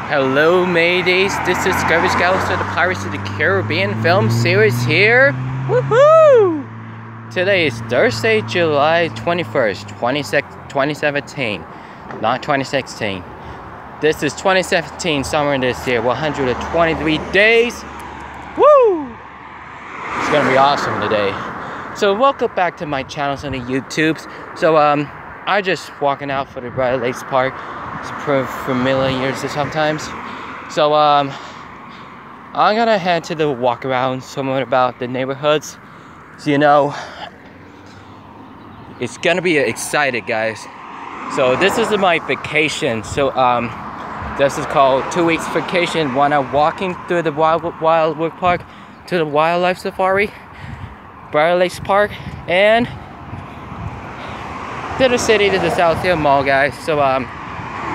Hello Maydays, this is Garbage Galaxy of the Pirates of the Caribbean film series here. Woohoo! Today is Thursday, July 21st, 2017, not 2016. This is 2017, summer this year, 123 days. Woo! It's gonna be awesome today. So welcome back to my channels on the YouTubes. So I just walking out for the Briar Lakes Park. It's pretty familiar sometimes. So I'm gonna head to the walk around somewhat about the neighborhoods. So it's gonna be excited, guys. So this is my vacation. So this is called 2 weeks vacation when I'm walking through the Wildwood Park to the wildlife safari, Briar Lakes Park, and to the city, to the South Hill Mall, guys. So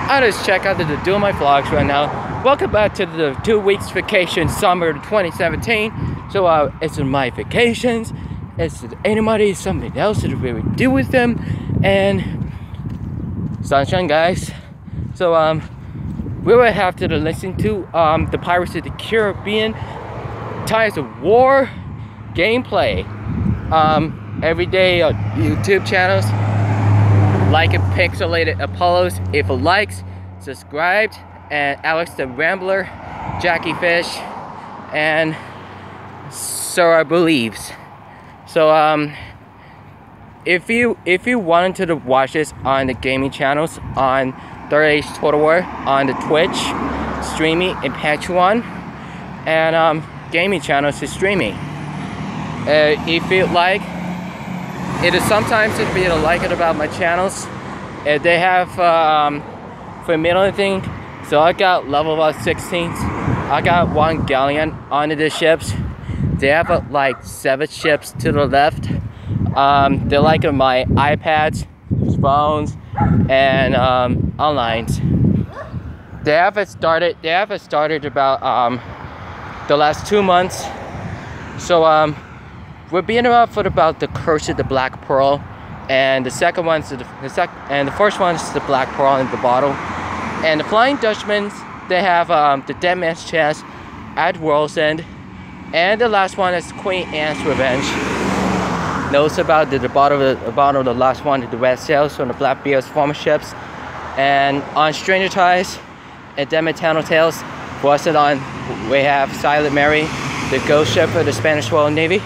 I just check out doing my vlogs right now. Welcome back to the 2 weeks vacation summer 2017. So it's my vacations. It's anybody, something else that we would do with them, and sunshine, guys. So we will have to listen to the Pirates of the Caribbean Tides of War gameplay every day on YouTube channels. Like and Pixelated Apollos if it likes, subscribed, and Alex the Rambler, Jackie Fish, and Sarah Believes. So if you wanted to watch this on the gaming channels on Third Age Total War on the Twitch, streaming and Patreon, and gaming channels is streaming. If you like, it is sometimes if you don't like it about my channels, they have for middle thing. So I got level about 16. I got 1 galleon on the ships. They have like 7 ships to the left. They're like my iPads, phones, and onlines. They have it started. They have it started about the last 2 months. So we're being about the Curse of the Black Pearl, and the second one's the first one is the Black Pearl in the bottle, and the Flying Dutchman. They have the Dead Man's Chest at World's End, and the last one is Queen Anne's Revenge. Knows about the bottom of the last one, the Red Sails from the Blackbeard's former ships, and on Stranger Tides and Demetano Tales. For us on, we have Silent Mary, the ghost ship of the Spanish Royal Navy.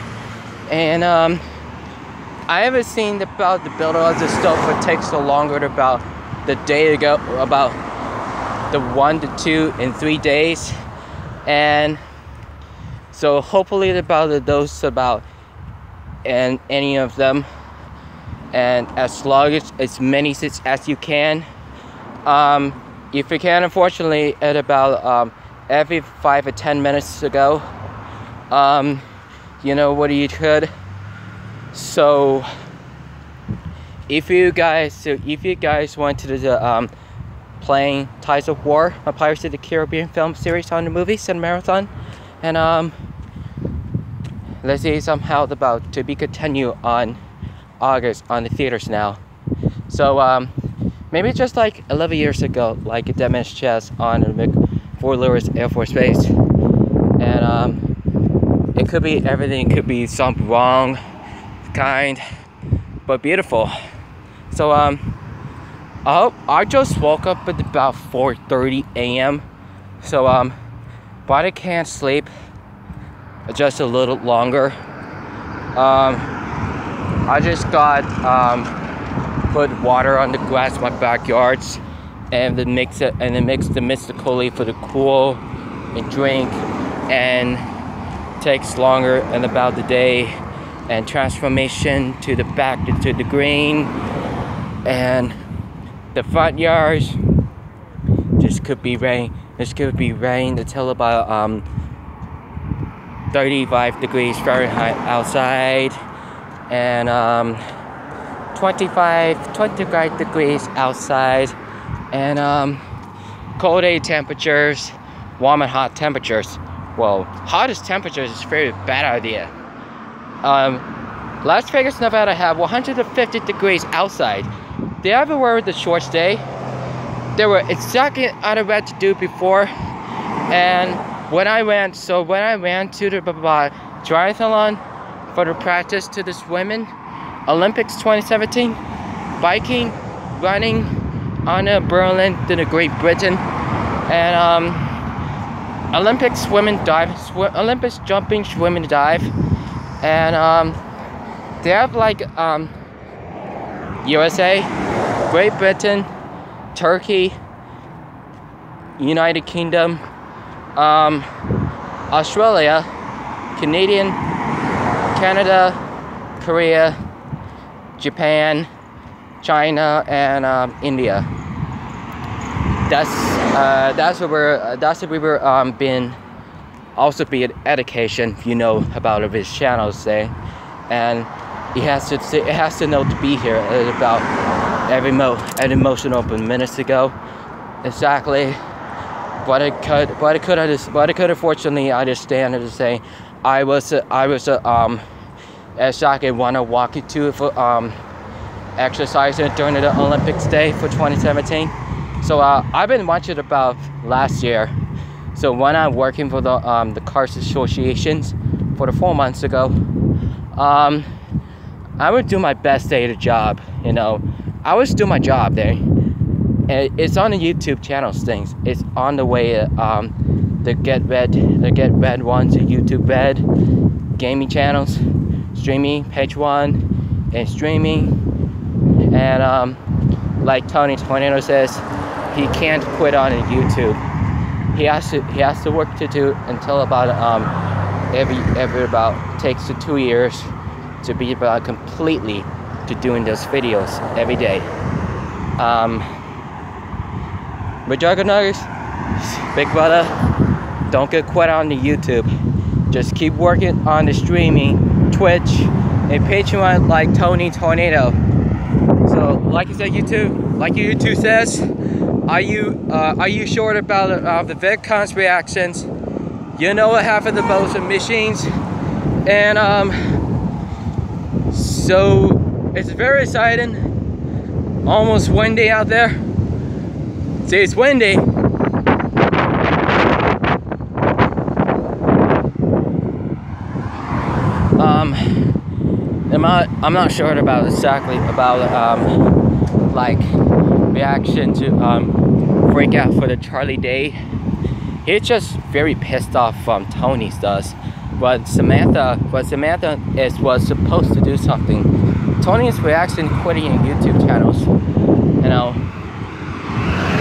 And I haven't seen about the build of this stuff. It takes so longer about the day to go, about the 1 to 2 and 3 days, and so hopefully about those about and any of them, and as long as many as you can. If you can, unfortunately, at about every 5 or 10 minutes ago. What you could. So if you guys want to playing Tides of War, a Pirates of the Caribbean film series on the movies and marathon, and let's see somehow about to be continued on August on the theaters now. So maybe just like 11 years ago, like a Dead Man's Chest on Fort Lewis Air Force Base, and it could be everything, could be some wrong kind, but beautiful. So I just woke up at about 4:30 a.m. So but I can't sleep just a little longer. I just got put water on the grass in my backyards, and then mix the Mystical for the cool and drink, and takes longer and about the day, and transformation to the back to the green, and the front yards just could be rain. This could be rain until about 35 degrees Fahrenheit outside, and 25 degrees outside, and cold day temperatures, warm and hot temperatures. Well, hottest temperatures is a very bad idea. Las Vegas, Nevada have 150 degrees outside. They ever wear the shorts day? there were exactly what I had to do before. And when I went to the triathlon for the practice to the swimming Olympics 2017, biking, running on Berlin to the Great Britain, and Olympics Olympics jumping, swimming, dive, and they have like USA, Great Britain, Turkey, United Kingdom, Australia, Canada, Korea, Japan, China, and India. That's what we were been also be an education, you know, about of his channels say, and it has to know to be here at about every motion open minutes ago exactly. But I could unfortunately understand it to say I was exactly want to walk you to for exercising during the Olympics day for 2017. So I've been watching about last year. So when I'm working for the Cars Associations for the 4 months ago, I would do my best day at the job. You know, I was doing my job there. And it's on the YouTube channels things. It's on the way the Get Red ones, the YouTube Red gaming channels, streaming page 1 and streaming, and like Tony Tornado says, he can't quit on YouTube. He has to work to do until about every about takes to 2 years to be about completely to doing those videos every day. But Jugger Nuggets, Big Brother, don't get quit on the YouTube. Just keep working on the streaming, Twitch, and Patreon like Tony Tornado. So, like I said, YouTube says, are you sure about the VidCon's reactions? You know what happened to both the machines, and so it's very exciting. Almost windy out there. See, it's windy. I'm not sure about exactly about like reaction to freak out for the Charlie Day. He's just very pissed off from Tony's does. But Samantha was supposed to do something. Tony's reaction quitting YouTube channels. You know,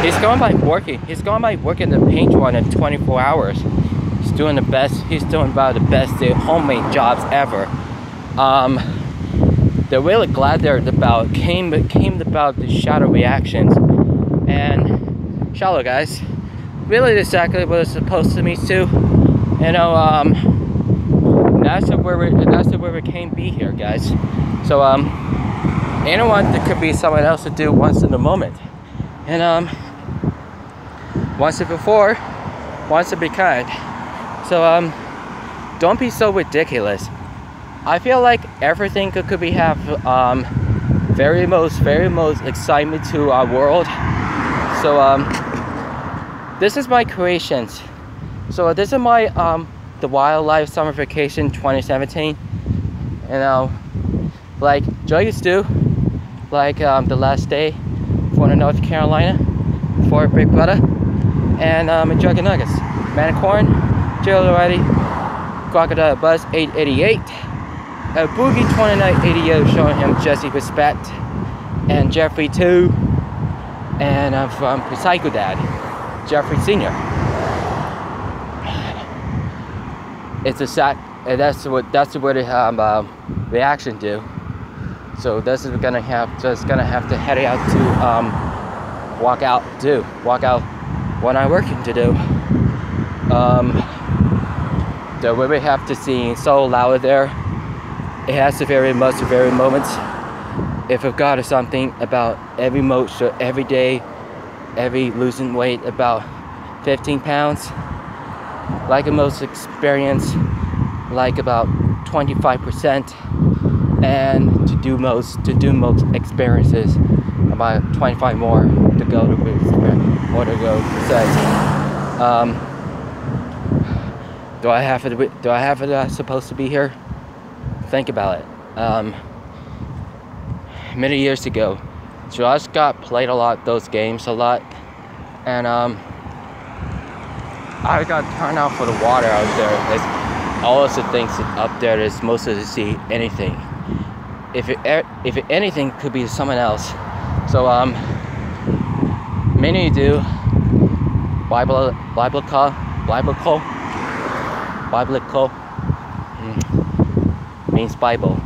he's going by working the paint run in 24 hours. He's doing about the best homemade jobs ever. They're really glad came about the shadow reactions, and shallow guys, really exactly what it's supposed to mean too. You know, that's where we can be here, guys. So anyone that could be someone else to do once in a moment, and once it before, once to be kind. So don't be so ridiculous. I feel like everything could be have very most excitement to our world. So this is my creations. So this is my the wildlife summer vacation 2017. You know, like Joy do, like the last day for North Carolina for Big Brother, and Jugger Nuggets, Manicorn, Gerald O'Reilly, Crocodile Buzz 888. Boogie 2988 showing him Jesse respect, and Jeffrey 2, and from Psycho Dad, Jeffrey Sr. It's a sack, and that's what the reaction do. So this is gonna have to head out to walk out what I'm working to do. The way we have to see so loud there. It has the very moments. If I've got something about every motion, every day, every losing weight about 15 pounds, like a most experience, like about 25%, and to do most experiences about 25 more to go to say, do I have it supposed to be here? Think about it. Many years ago, Josh got played a lot, those games a lot, and I got turned out for the water out there. It's all of the things up there is mostly to see anything. If anything could be someone else. So many do biblical means Bible,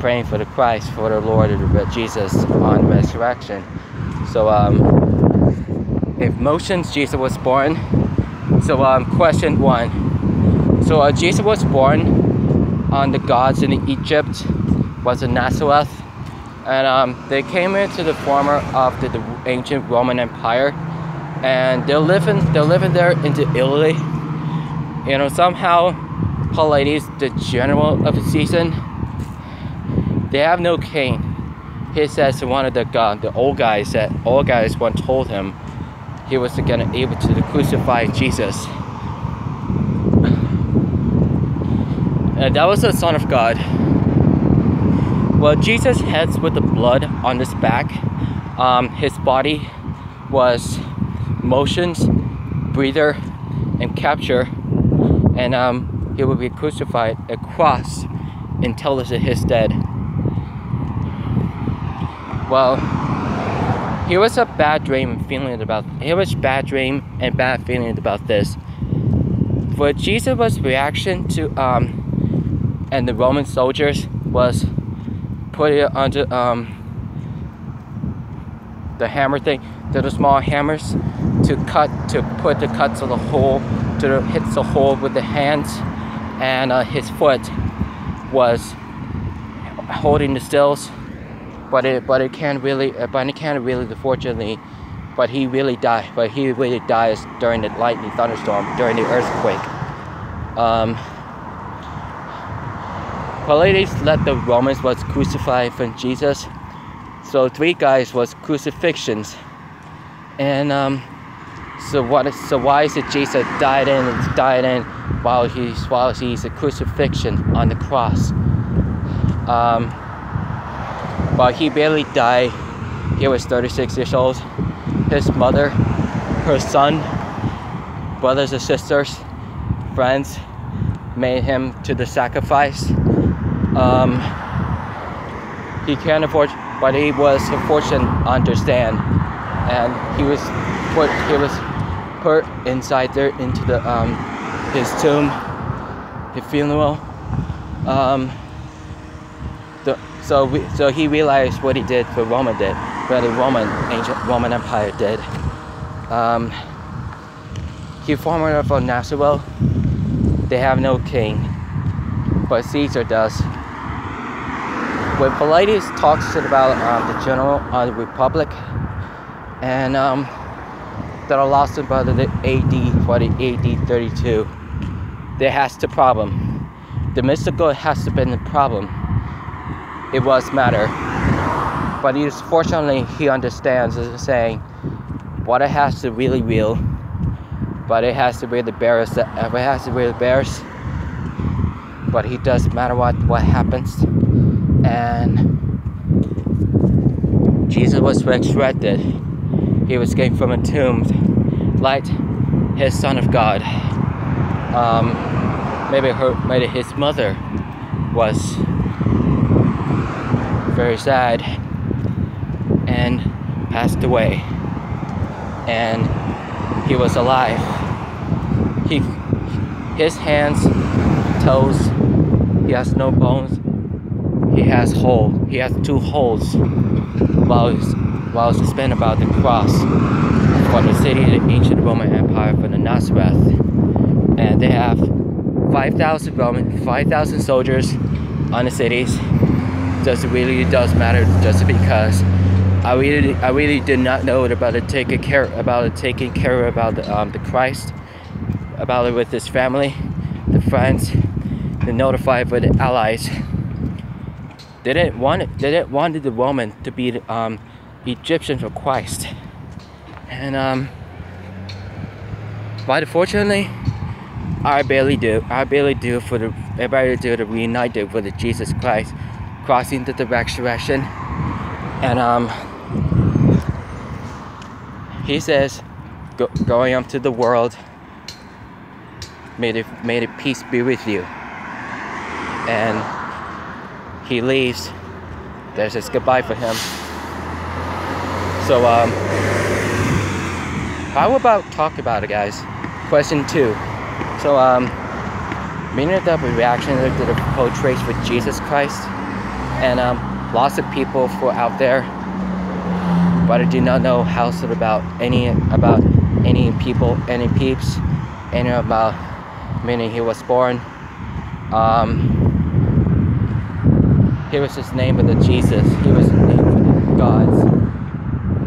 praying for the Christ, for the Lord Jesus on resurrection. So if motions Jesus was born. So question 1. So Jesus was born on the gods in Egypt, was in Nazareth, and they came into the former of the ancient Roman Empire, and they're living there into Italy. You know, somehow Pallades, the general of the season, they have no king. He says to one of the old guys that old guys once told him he was gonna able to crucify Jesus. And that was the Son of God. Well, Jesus' head with the blood on his back. His body was motions, breather, and capture, and he will be crucified at cross until his dead. Well, here was a bad dream and bad feeling about this. For Jesus' reaction to and the Roman soldiers was put it under the hammer thing, the small hammers to put the cuts of the hole, hits the hole with the hands, and his foot was holding the stills, but it can't really, unfortunately, but he really dies during the lightning thunderstorm, during the earthquake. Pallades let the Romans was crucified from Jesus. So 3 guys was crucifixions, and so why is it Jesus died in while he's a crucifixion on the cross? But he barely died. He was 36 years old. His mother, her son, brothers and sisters, friends made him to the sacrifice. He can't afford, but he was fortunate to understand, and he was put inside there into the his tomb, his funeral. So he realized what he did, what the ancient Roman Empire did. He former of Nazareth. They have no king, but Caesar does. When Pallades talks about the general of the Republic, and that are lost about the AD 32, there has the problem. The mystical has to be the problem. It was matter, but fortunately he understands, as saying, what it has to really real, but it has to be the bearers that ever has to be the bearers. But he doesn't matter what happens, and Jesus was resurrected. He was came from a tomb, like his Son of God. Maybe his mother was very sad and passed away, and he was alive. His hands, toes, he has no bones. He has 2 holes while he's spent about the cross from the city of the ancient Roman Empire, from the Nazareth, and they have 5,000 soldiers on the cities. It really does matter, just because I really did not know about taking care about the Christ, about it with his family, the friends, the notified with the allies. They didn't want the Roman to be Egyptian for Christ. And but unfortunately, I barely do. I barely do for the reunited with Jesus Christ, crossing the resurrection. And he says, going up to the world, may the peace be with you. And he leaves. There's his goodbye for him. So how about talk about it, guys? Question 2. So many of the reactions to the portraits with Jesus Christ, and lots of people out there, but I do not know about any people, any peeps, any about meaning he was born. He was his name of the Jesus. He was the name for the gods.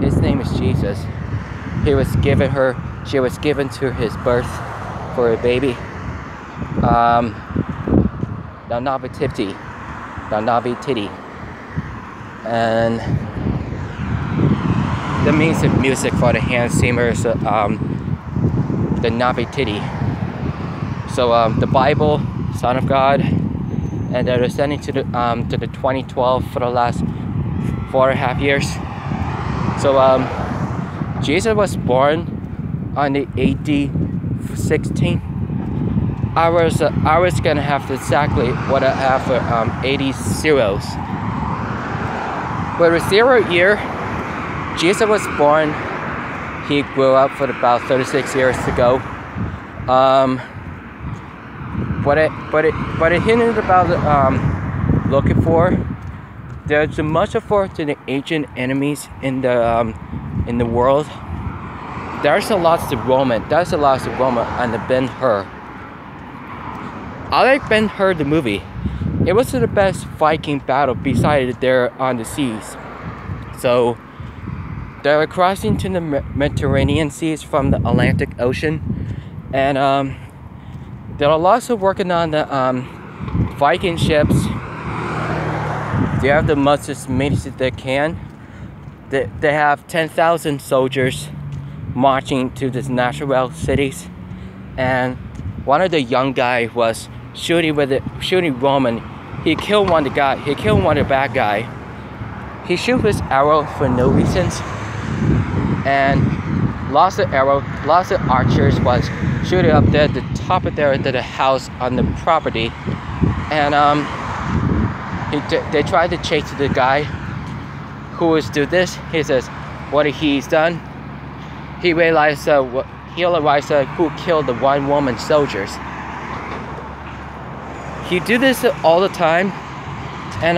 His name is Jesus. She was given to his birth for a baby. The Nativity. And that means the music for the Hans Zimmer's the Nativity. So the Bible, Son of God, and they're sending to the 2012 for the last 4.5 years. So Jesus was born on the AD 16. I was gonna have to exactly what I have for 80 zeros. But the 0 year Jesus was born, he grew up for about 36 years ago. What it hinted about looking for, there's much for the ancient enemies in the world. There's a lot of Roman and the Ben-Hur. I like Ben-Hur the movie. It was the best Viking battle besides there on the seas. So they were crossing to the Mediterranean seas from the Atlantic Ocean, and they are also working on the Viking ships. They have the most as many as they can. They have 10,000 soldiers marching to these natural cities, and one of the young guy was shooting Roman. He killed one of the bad guy. He shoot his arrow for no reasons, and lots of archers was shooting up there at the top of the house on the property, and they tried to chase the guy who was do this. He says what he's done. He realized who killed the one woman soldiers. He do this all the time, and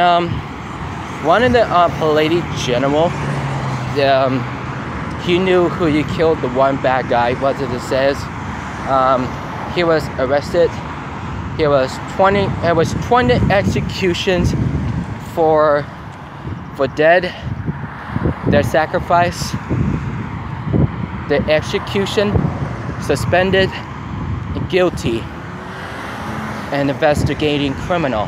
one of the Palladian general, he knew who he killed the one bad guy. What it says, he was arrested. It was 20 executions for dead, their sacrifice, the execution, suspended, guilty, and investigating criminal.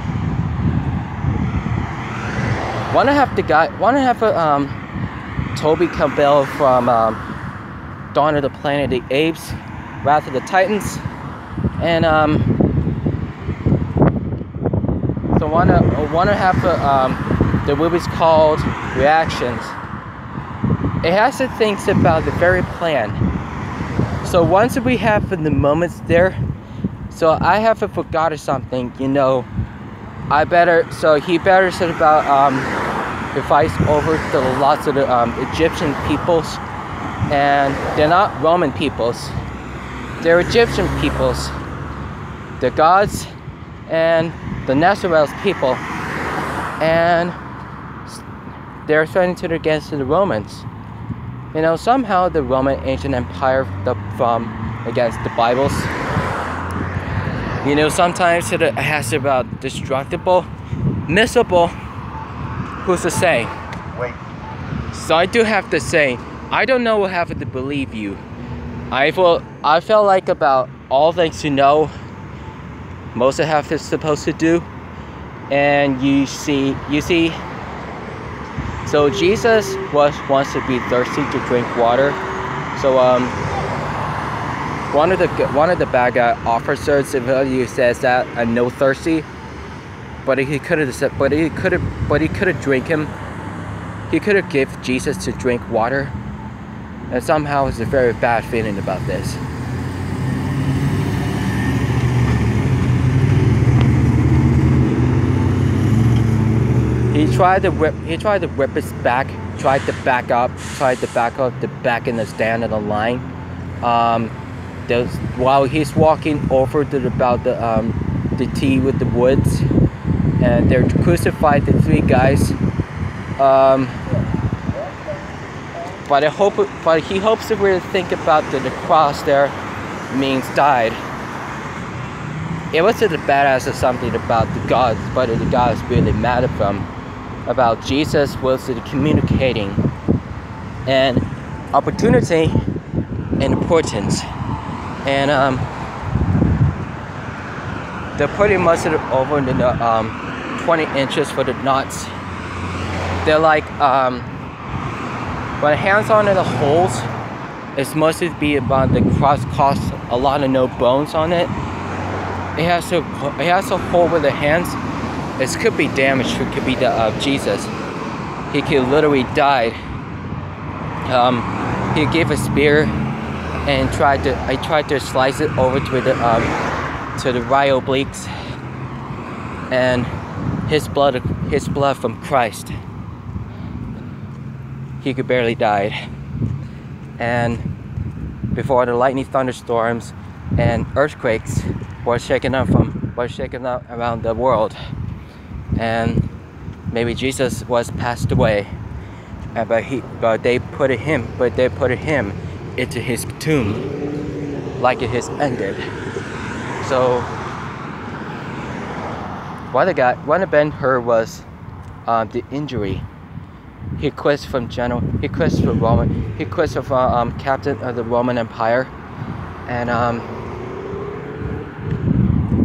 Wanna have Toby Campbell from Dawn of the Planet of the Apes, Wrath of the Titans, and so wanna have the movie's called Reactions. It has to think about the very plan. So once we have the moments there, so I have forgotten something, he better said about the fights over the lots of the Egyptian peoples, and they're not Roman peoples, they're Egyptian peoples, the gods and the Nazareth people, and they're fighting against the Romans. Somehow the Roman ancient empire against the Bibles. Sometimes it has about destructible, missable. Who's to say? Wait. So I do have to say, I don't know what happened to believe you. I felt like about all things most of have supposed to do, and you see. So Jesus wants to be thirsty to drink water. So one of the bad guy officers says that no thirsty, but he could have drink him. He could have give Jesus to drink water, and somehow it's a very bad feeling about this. He tried to whip his back, tried to back up in the stand of the line. While he's walking over to the T with the woods, and they're crucified the three guys. But he hopes that we think about the cross there means died. It wasn't a badass or something about the gods, but the gods really mad at them. About Jesus was communicating and opportunity and importance, and they're putting most of it over in the 20 inches for the knots. They're like when hands on in the holes, it's mostly be about the cross costs a lot of no bones on it. It has a hole with the hands. It could be damaged. It could be the Jesus. He could literally die. He gave a spear and I tried to slice it over to the right obliques, and his blood from Christ. He could barely die. And before the lightning thunderstorms and earthquakes were shaking up around the world. And maybe Jesus was passed away, but they put him into his tomb, like it has ended. So what Ben heard was the injury. He quit from captain of the Roman Empire, and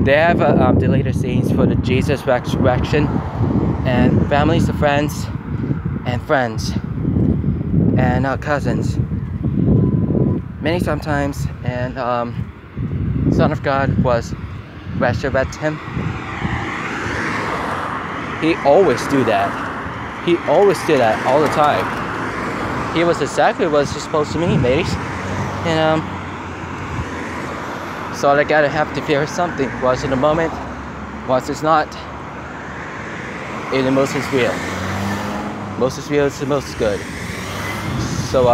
they have deleted scenes for the Jesus resurrection, and families of friends and cousins many sometimes, and Son of God was resurrected him. He always do that. He always did that all the time. He was exactly what he's supposed to mean, ladies. And so I gotta have to fear something. Once in a moment, once it's not, and the most is real. Most is real is the most good. So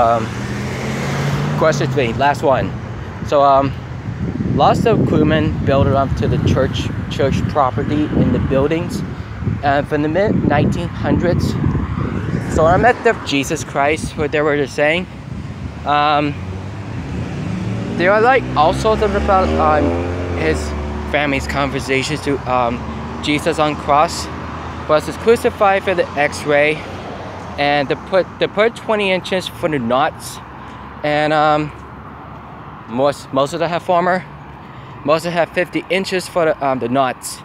question 3, last one. So lots of crewmen built up to the church property in the buildings. From the mid-1900s. So I met the Jesus Christ, what they were saying. They are like also about his family's conversations to Jesus on cross. Was crucified for the X-ray, and they put 20 inches for the knots, and most of them have former. Most of them have 50 inches for the knots.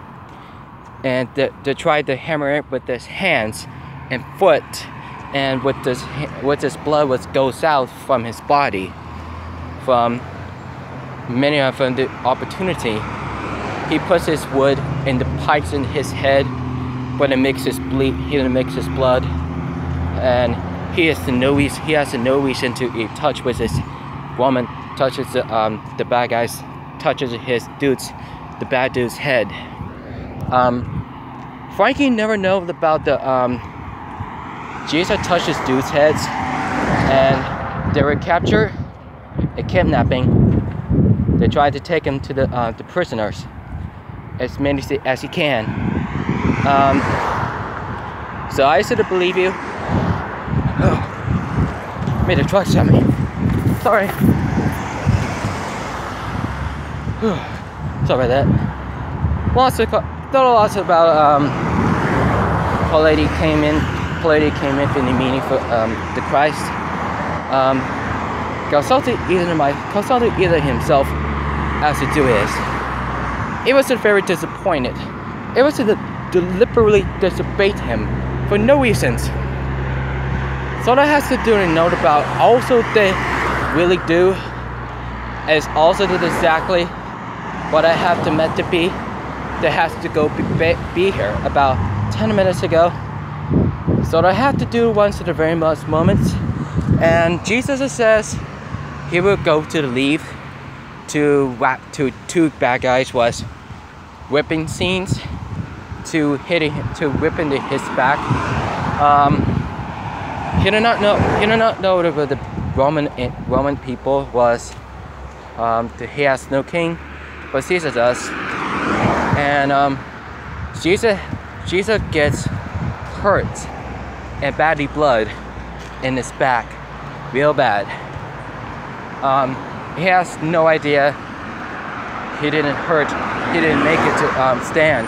And they tried to hammer it with his hands and foot, and with this blood goes out from his body, from many of them the opportunity. He puts his wood and the pipes in his head, but it makes his bleed. He makes his blood, and he has no reason to touch with his woman. Touches the bad guys, touches the bad dude's head. Frankie never knows about the Jesus touches dudes' heads, and they were captured, a kidnapping. They tried to take him to the prisoners as many as he can. So I should believe you. Oh, made a truck at me. Sorry. Sorry about that. Lots about a lady came in for the meeting for the Christ. Consulted either himself as to do his. It was very disappointed. It was to deliberately disobey him for no reasons. So that has to do and note about also the really do is also did exactly what I have to meant to be. That has to go be here about 10 minutes ago. So what I have to do once at the very last moments. And Jesus says he will go to the leave to two bad guys was whipping scenes to whipping his back. He did not know that the Roman people was he has no king, but Caesar does. And Jesus gets hurt and badly blood in his back, real bad. He has no idea. He didn't make it to stand.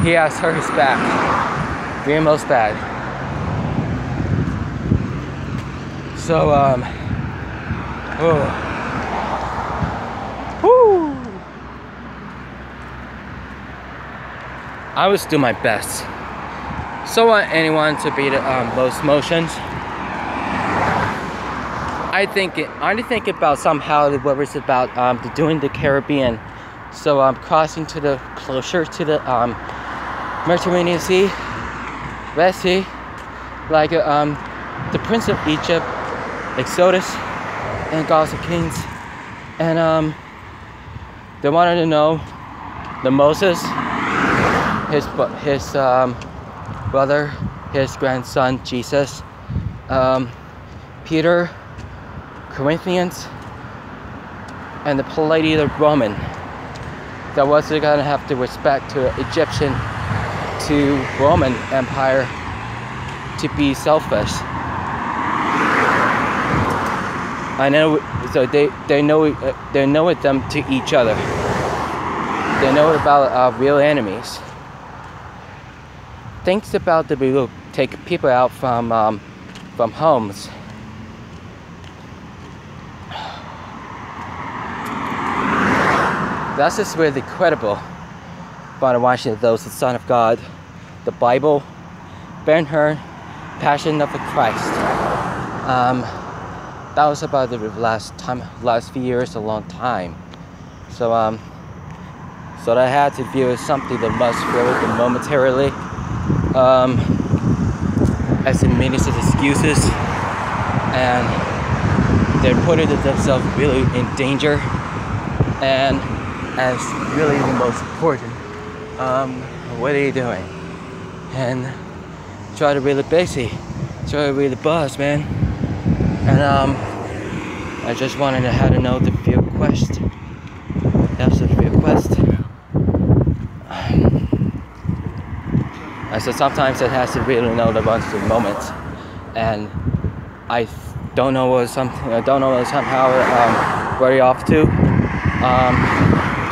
He has hurt his back, real most bad. So whoo. I was doing my best. So I want anyone to be the most motions. I think about somehow what was about doing the Caribbean. So I'm crossing to the closer to the Mediterranean Sea, Red Sea, like the Prince of Egypt, Exodus, and Gods of Kings, and they wanted to know the Moses, his brother, his grandson Jesus, Peter, Corinthians, and the polity of the Roman that wasn't gonna have to respect to Egyptian to Roman Empire to be selfish. I know, so they know it them to each other. They know about real enemies. Thinks about the people take people out from homes. That's just really credible. By watching those, the Son of God, the Bible, Ben-Hur, Passion of the Christ. That was about the last few years, a long time. So so I had to view as something that must really momentarily, as a means of excuses, and they're putting themselves really in danger, and as really the most important, what are you doing? And try to really try to really buzz, man. And I just wanted to have to know the field quest. That's the field quest. And so sometimes it has to really know the bunch of moments, and I don't know what somehow where you're off to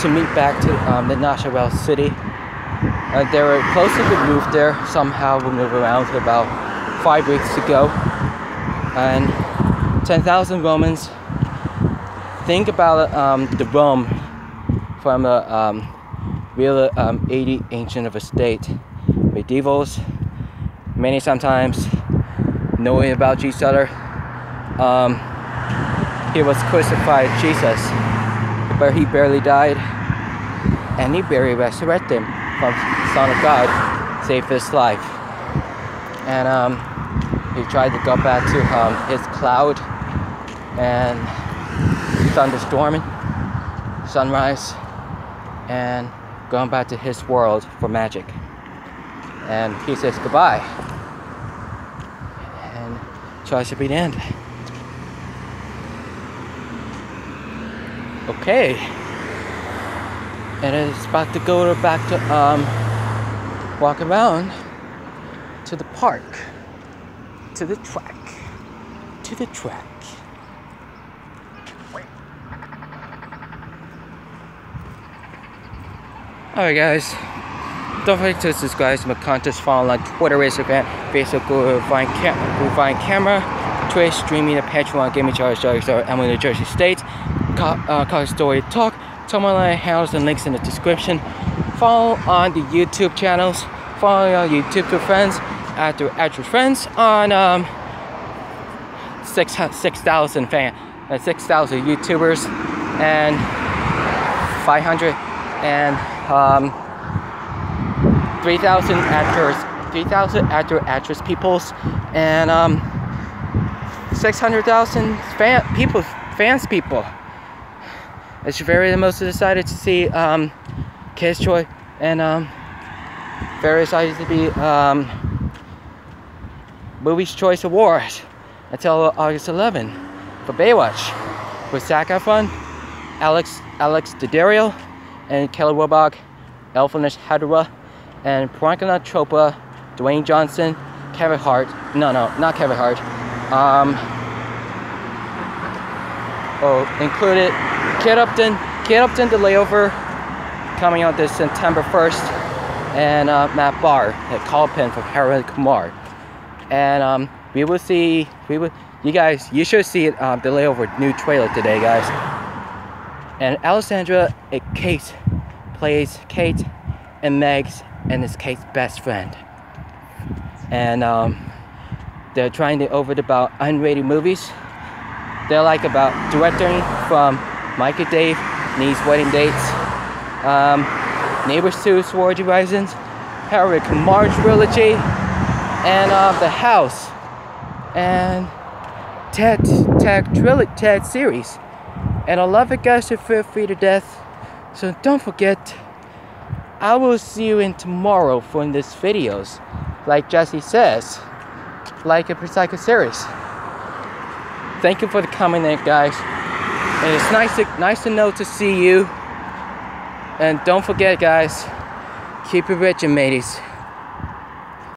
meet back to the Nashville city. They were close to move there. Somehow we moved around to about 5 weeks ago, and 10,000 Romans. Think about the Rome from a real 80 ancient of a state. Medievals, many sometimes knowing about each other. He was crucified, Jesus, but he barely died, and he barely resurrected him from the Son of God, saved his life. And he tried to go back to his cloud and thunderstorming, sunrise, and going back to his world for magic. And he says goodbye and tries to be the end. Okay, and it's about to go back to walk around to the park, to the track. Alright guys, don't forget to subscribe to my content, follow on Twitter, Instagram, Facebook, Google Find Camera, Twitch, streaming the Patreon, Gaming Charge, Emily, New Jersey State, College Story Talk, Tomorrow House, and links in the description. Follow on the YouTube channels, follow your YouTube friends, at your friends on 6,000 YouTubers and 500 and 3,000 actors, 3,000 actress peoples, and 600,000 fans people. It's very most excited to see Kids Choice and very excited to be Movie's Choice Awards until August 11 for Baywatch with Zac Efron, Alex Daddario, and Kelly Roebuck, Elphanish Hadra, and Priyanka Chopra, Dwayne Johnson, Kevin Hart. No, not Kevin Hart. Included Kate Upton, The Layover, coming out this September 1st, and Matt Barr, the Callpin from Harold Kumar. And you should see it, the Layover new trailer today, guys. And Alessandra Kate plays Kate and Meg's and is Kate's best friend. And they're trying to about unrated movies. They're like about directing from Micah Dave, Needs Wedding Dates, Neighbors 2, Sorority Risings, Harold Kumar Trilogy, and The House, and Ted series. And I love it, guys, to feel free to death. So don't forget, I will see you in tomorrow for this videos. Like Jesse says, like a Psycho series. Thank you for the comment, guys. And it's nice to know to see you. And don't forget, guys, keep it rich, mateys.